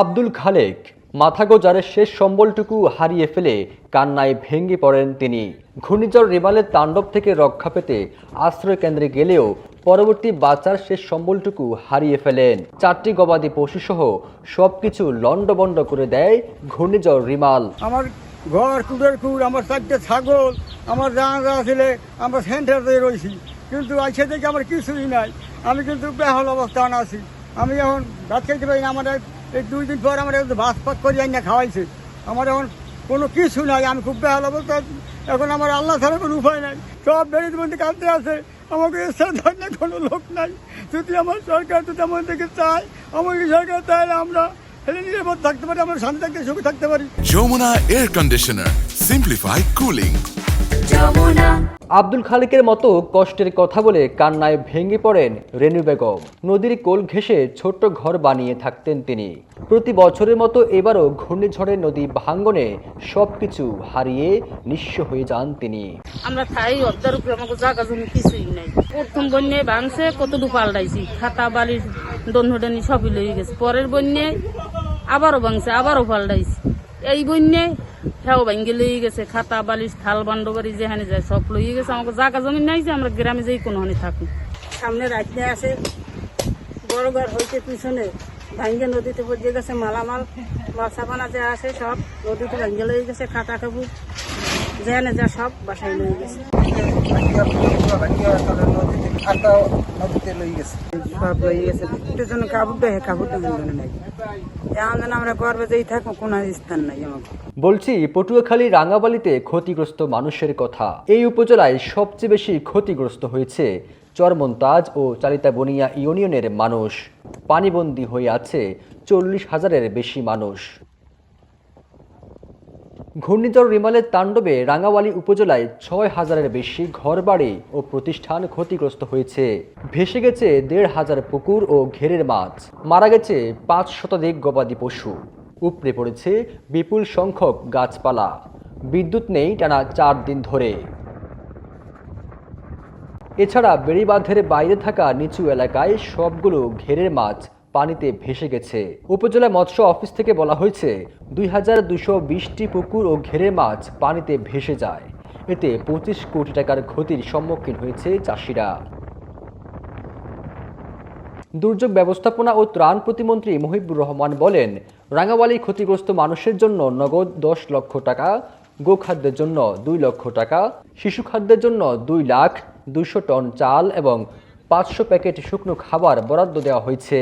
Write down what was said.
আব্দুল খালেক মাথা গোজারের শেষ সম্বলটুকু হারিয়ে ফেলে কান্নায় ভেঙে পড়েন তিনি। ঘূর্ণিঝড় রিমালের তাণ্ডব থেকে রক্ষা পেতে আশ্রয় কেন্দ্রে গেলেও পরবর্তী বাঁচার শেষ সম্বলটুকু হারিয়ে ফেলেন। 4টি গবাদি পশুসহ সবকিছু লন্ডভন্ড করে দেয় ঘূর্ণিঝড় রিমাল। আমার ঘর কুড়ের কুড়, আমার 4টে ছাগল, আমার জানা ছেলে, আমরা সেন্টারে রয়েছি, কিন্তু আজকে থেকে আমার কিছুই নাই। আমি কিন্তু বেহাল অবস্থান আছি। আমি এখন ভাত খাইতে পারি না। আমার এই 2 দিন পর আমার ভাত পাত করে না খাওয়াইছে। আমার এখন কোনো কিছু নাই, আমি খুব বেহাল অবস্থা। এখন আমার আল্লাহ ছাড়া কোনো উপায় নাই। সব বেরিয়ে মধ্যে কাঁদতে আছে, আমাকে এসে ধরনের কোনো লোক নাই। যদি আমার সরকার যদি আমার থেকে চায়, আমাকে সরকার চাইলে আমরা থাকতে পারি, আমরা শান্তি থাকতে সুখে থাকতে পারি। Jamuna air conditioner, simplify cooling. Abdul খালেকের মতো কষ্টের কথা বলে কান্নায় ভেঙে পড়েন রেনু বেগম। নদীর কোল ঘেঁষে ছোট্ট ঘর বানিয়ে থাকতেন তিনি। প্রতি বছরের মতো এবারও ঘূর্ণিঝড়ের নদী ভাঙ্গনে সবকিছু হারিয়ে নিঃস্ব হয়ে যান তিনি। আমরা খাই অর্ধের উপরে, আমাকে জায়গা জমি কিছুই নাই। প্রথম বন্যায় ভাঙছে, কতটুকু পাল্টাইছি, খাতা বালির দনহডানি সবই লয়ে গেছে। পরের বন্যায় আবারও ভাঙছে, আবারও পাল্টাইছি। এই বন্যায় হ্যাঁ ভাঙ্গে লয়ে গেছে, খাতা বালিশ থাল বান্ডবাড়ি যেখানে যায় সব লয়ে গেছে। আমাকে জায়গা জমি নাই যে আমরা গ্রামে যাই কোনোখানে থাকি। সামনে রাখতে আসে বড় ঘর হইতে পিছনে ভাঙ্গে নদীতে পড়ে গেছে, মালামাল বাচ্চাপানা যা আছে সব নদীতে ভাঙ্গে লয়ে গেছে। খাতা কাপড় যেখানে যা সব বাসায় লয়ে গেছে, সব লয়ে গেছে। একটু জন্য কাপড় দেয়, কাপড়টা নাই। আমরা গর্বে যেই থাকবো, কোনো স্থান নাই আমাকে। বলছি পটুয়াখালী রাঙ্গাবালিতে ক্ষতিগ্রস্ত মানুষের কথা। এই উপজেলায় সবচেয়ে বেশি ক্ষতিগ্রস্ত হয়েছে চরমন্তাজ ও চালিতা বনিয়া ইউনিয়নের মানুষ। পানিবন্দী হয়ে আছে 40,000-এর বেশি মানুষ। ঘূর্ণিঝড় রিমালের তাণ্ডবে রাঙ্গাবালী উপজেলায় 6,000-এর বেশি ঘরবাড়ি ও প্রতিষ্ঠান ক্ষতিগ্রস্ত হয়েছে। ভেসে গেছে 1,500 পুকুর ও ঘেরের মাছ, মারা গেছে 5 শতাধিক গবাদি পশু, উপড়ে পড়েছে বিপুল সংখ্যক গাছপালা। বিদ্যুৎ নেই টানা 4 দিন ধরে। এছাড়া বেড়িবাঁধের বাইরে থাকা নিচু এলাকায় সবগুলো ঘেরের মাছ পানিতে ভেসে গেছে। উপজেলা মৎস্য অফিস থেকে বলা হয়েছে 2,220টি পুকুর ও ঘেরের মাছ পানিতে ভেসে যায়। এতে 25 কোটি টাকার ক্ষতির সম্মুখীন হয়েছে চাষিরা। দুর্যোগ ব্যবস্থাপনা ও ত্রাণ প্রতিমন্ত্রী মহিবুর রহমান বলেন, রাঙ্গাবালী ক্ষতিগ্রস্ত মানুষের জন্য নগদ 10 লক্ষ টাকা, গোখাদ্যের জন্য 2 লক্ষ টাকা, শিশু খাদ্যের জন্য 2,200,000 টন চাল এবং 500 প্যাকেট শুকনো খাবার বরাদ্দ দেওয়া হয়েছে।